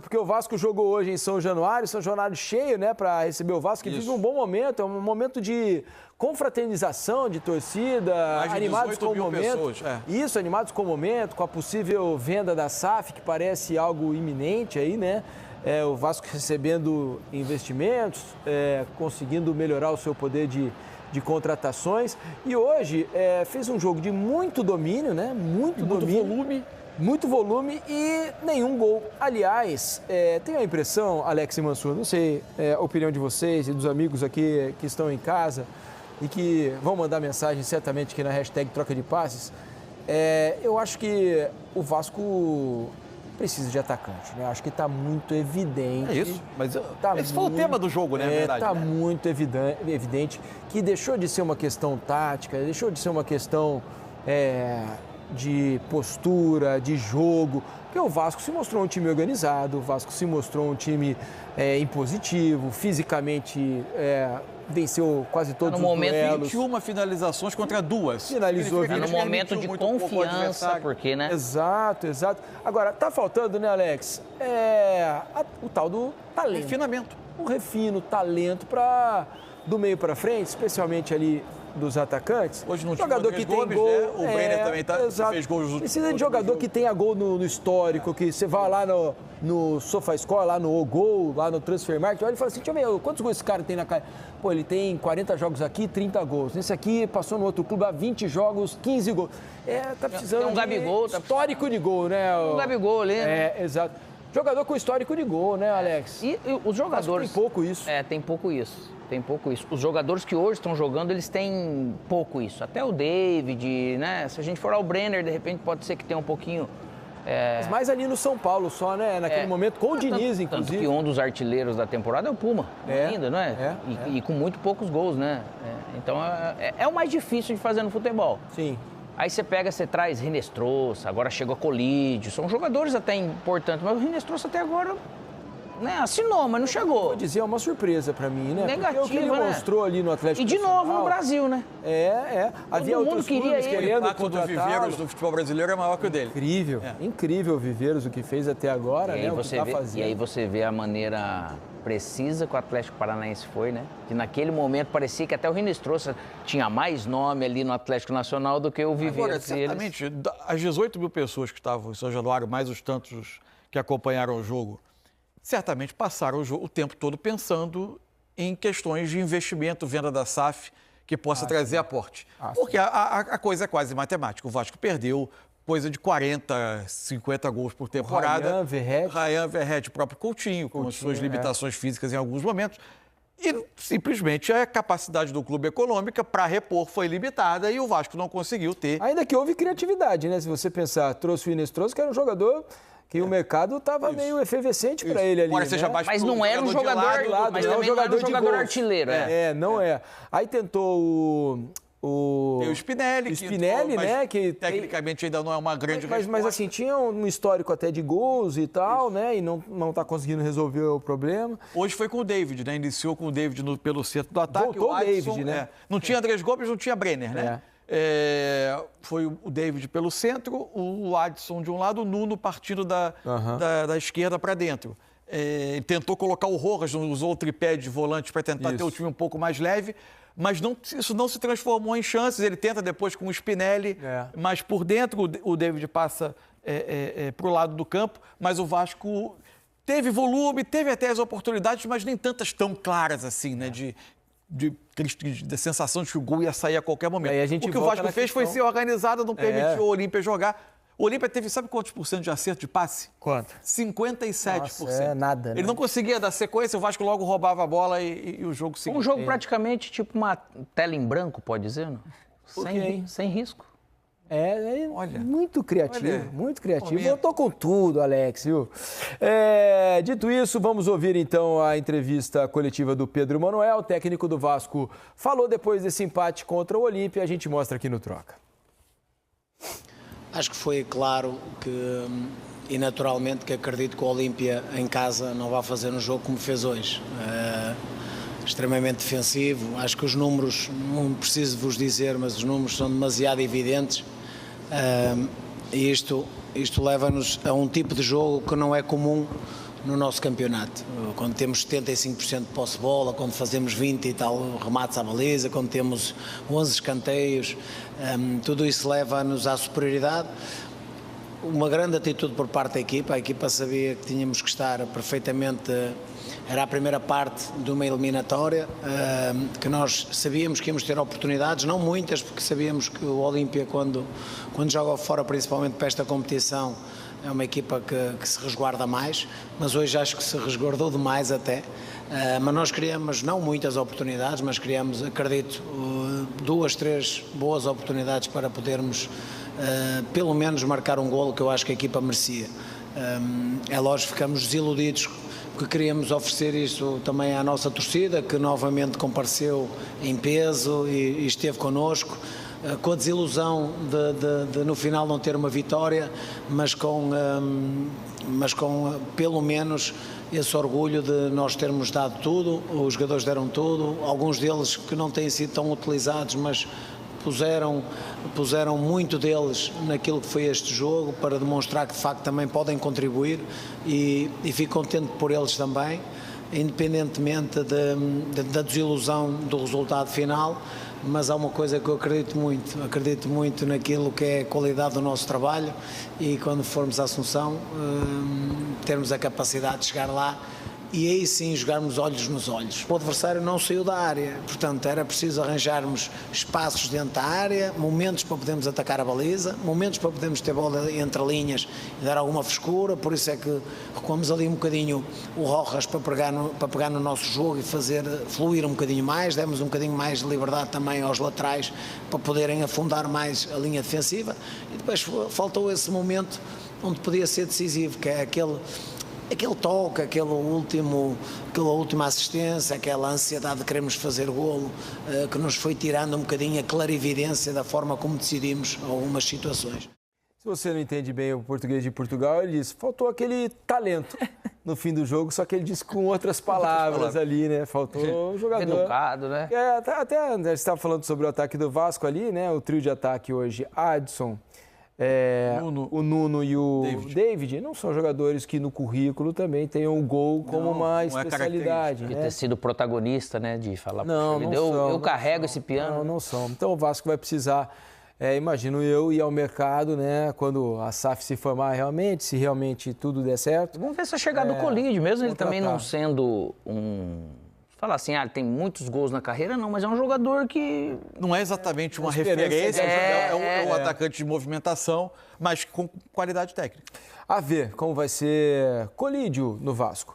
Porque o Vasco jogou hoje em São Januário cheio, né, para receber o Vasco, que vive um bom momento, é um momento de confraternização, de torcida, animados com o momento. Isso, animados com o momento, com a possível venda da SAF, que parece algo iminente aí, né? O Vasco recebendo investimentos, conseguindo melhorar o seu poder de contratações. E hoje fez um jogo de muito domínio, né? Muito volume. Muito volume e nenhum gol. Aliás, tenho a impressão, Alex e Mansur, não sei a opinião de vocês e dos amigos aqui que estão em casa e que vão mandar mensagem certamente aqui na hashtag Troca de Passes. Eu acho que o Vasco precisa de atacante, né? Acho que está muito evidente. É isso, mas esse foi o tema do jogo, né? Está muito evidente que deixou de ser uma questão tática, deixou de ser uma questão de postura, de jogo, porque o Vasco se mostrou um time organizado, o Vasco se mostrou um time impositivo, fisicamente venceu quase todos os duelos. No momento, 21 finalizações contra 2. Finalizou. No momento de confiança, porque, né? Exato. Agora, tá faltando, né, Alex, o tal do talento. Refinamento. Um refino, talento do meio para frente, especialmente ali dos atacantes. Hoje não jogador que tem gol, né? O Brenner também fez gols. Precisa de jogador que tenha gol no histórico, que você vai lá no SofaScore, lá no Gol, lá no Transfermarkt, olha e fala assim, deixa eu ver, quantos gols esse cara tem na cara? Pô, ele tem 40 jogos aqui, 30 gols. Nesse aqui, passou no outro clube há 20 jogos, 15 gols. Tá precisando tem um Gabigol, histórico de gol, né? Um Gabigol ali, né? Exato. Jogador com histórico de gol, né, Alex? E os jogadores... Tem pouco isso. Tem pouco isso. Os jogadores que hoje estão jogando, eles têm pouco isso. Até o David, né? Se a gente for ao Brenner, de repente pode ser que tenha um pouquinho... Mas mais ali no São Paulo só, né? Naquele momento, com o Diniz, inclusive. Tanto que um dos artilheiros da temporada é o Puma, ainda, não é? E com muito poucos gols, né? Então, é o mais difícil de fazer no futebol. Sim. Aí você traz Rinestrosa, agora chegou a Colídio, são jogadores até importantes, mas o Rinestrosa até agora, né, assinou, mas não chegou. Vou dizer, é uma surpresa pra mim, né? Negativo, porque o que ele mostrou ali no Atlético E de novo no Brasil, né? Havia outros clubes querendo contratá-lo. O impacto do Viveiros do futebol brasileiro é maior que o dele. Incrível o Viveiros, o que fez até agora, né? E aí você vê a maneira precisa que o Atlético Paranaense foi, né? Que naquele momento parecia que até o Rinestrosa tinha mais nome ali no Atlético Nacional do que o Viveiros. Agora, certamente, as 18 mil pessoas que estavam em São Januário, mais os tantos que acompanharam o jogo, certamente passaram o tempo todo pensando em questões de investimento, venda da SAF, que possa trazer aporte. Porque a coisa é quase matemática. O Vasco perdeu coisa de 40, 50 gols por temporada. Rayan Verrete, o próprio Coutinho, com as suas limitações físicas em alguns momentos. E simplesmente a capacidade do clube econômica para repor foi limitada e o Vasco não conseguiu ter. Ainda que houve criatividade, né? Se você pensar, trouxe o Inestroso, que era um jogador que o mercado estava meio efervescente para ele ali. Mas não era um jogador, mas também não era um jogador artilheiro. Não é. Aí tentou Tem o Spinelli, né? Que tecnicamente ainda não é uma grande resposta. Mas assim, tinha um histórico até de gols e tal, né? E não está conseguindo resolver o problema. Hoje foi com o David, né? Iniciou com o David pelo centro do ataque. Voltou o David, né? Não tinha Andrés Gomes, não tinha Brenner, né? Foi o David pelo centro, o Adson de um lado, o Nuno partindo da esquerda para dentro. Tentou colocar o Rojas, usou o tripé de volante para tentar ter o time um pouco mais leve, mas isso não se transformou em chances. Ele tenta depois com o Spinelli, mas por dentro o David passa para o lado do campo, mas o Vasco teve volume, teve até as oportunidades, mas nem tantas tão claras assim, né? De sensação de que o gol ia sair a qualquer momento. O que o Vasco fez foi ser organizado, não permitiu o Olímpia jogar. O Olímpia teve, sabe quantos por cento de acerto de passe? Quanto? 57%. Nossa, nada, né? Ele não conseguia dar sequência, o Vasco logo roubava a bola e o jogo seguia. Um jogo praticamente tipo uma tela em branco, pode dizer, não? Sem risco. Olha, muito criativo, muito criativo. Voltou com tudo, Alex, viu? Dito isso, vamos ouvir então a entrevista coletiva do Pedro Manuel, técnico do Vasco. Falou depois desse empate contra o Olímpia, a gente mostra aqui no Troca. Acho que foi claro e naturalmente que acredito que o Olímpia em casa não vai fazer um jogo como fez hoje. Extremamente defensivo. Acho que os números, não preciso vos dizer, mas os números são demasiado evidentes. E isto leva-nos a um tipo de jogo que não é comum no nosso campeonato. Quando temos 75% de posse de bola, quando fazemos 20 e tal remates à baliza, quando temos 11 escanteios, tudo isso leva-nos à superioridade. Uma grande atitude por parte da equipa, a equipa sabia que tínhamos que estar perfeitamente, era a primeira parte de uma eliminatória, que nós sabíamos que íamos ter oportunidades, não muitas, porque sabíamos que o Olímpia, quando joga fora, principalmente para esta competição, é uma equipa que se resguarda mais, mas hoje acho que se resguardou demais até. Mas nós criamos não muitas oportunidades, mas criamos, acredito, 2, 3 boas oportunidades para podermos pelo menos marcar um golo que eu acho que a equipa merecia. É lógico, ficamos desiludidos porque queríamos oferecer isso também à nossa torcida, que novamente compareceu em peso e esteve connosco, com a desilusão de no final não ter uma vitória, mas com pelo menos esse orgulho de nós termos dado tudo. Os jogadores deram tudo, alguns deles que não têm sido tão utilizados, mas puseram muito deles naquilo que foi este jogo para demonstrar que de facto também podem contribuir, e fico contente por eles também, independentemente da desilusão do resultado final. Mas há uma coisa que eu acredito muito naquilo que é a qualidade do nosso trabalho, e quando formos a Assunção termos a capacidade de chegar lá e aí sim jogarmos olhos nos olhos. O adversário não saiu da área, portanto era preciso arranjarmos espaços dentro da área, momentos para podermos atacar a baliza, momentos para podermos ter bola entre linhas e dar alguma frescura. Por isso é que recuamos ali um bocadinho o Rojas para pegar no nosso jogo e fazer fluir um bocadinho mais, demos um bocadinho mais de liberdade também aos laterais para poderem afundar mais a linha defensiva, e depois faltou esse momento onde podia ser decisivo, que é aquele toque, aquela última assistência, aquela ansiedade de queremos fazer golo, que nos foi tirando um bocadinho a clarividência da forma como decidimos algumas situações. Se você não entende bem o português de Portugal, ele diz, faltou aquele talento no fim do jogo, só que ele disse com outras palavras ali, né? Faltou o jogador. Educado, né? Até a gente estava falando sobre o ataque do Vasco ali, né? O trio de ataque hoje, Adson, o Nuno e o David não são jogadores que no currículo também tenham o gol como uma especialidade. De ter sido protagonista, né? De falar, eu carrego esse piano. Não são. Então o Vasco vai precisar, imagino eu, ir ao mercado, né? Quando a SAF se formar realmente, se realmente tudo der certo. Vamos ver se a chegada do Colídio, mesmo ele também não sendo falar assim, ele tem muitos gols na carreira, não, mas é um jogador que... Não é exatamente uma referência, é um atacante de movimentação, mas com qualidade técnica. A ver como vai ser Colídio no Vasco.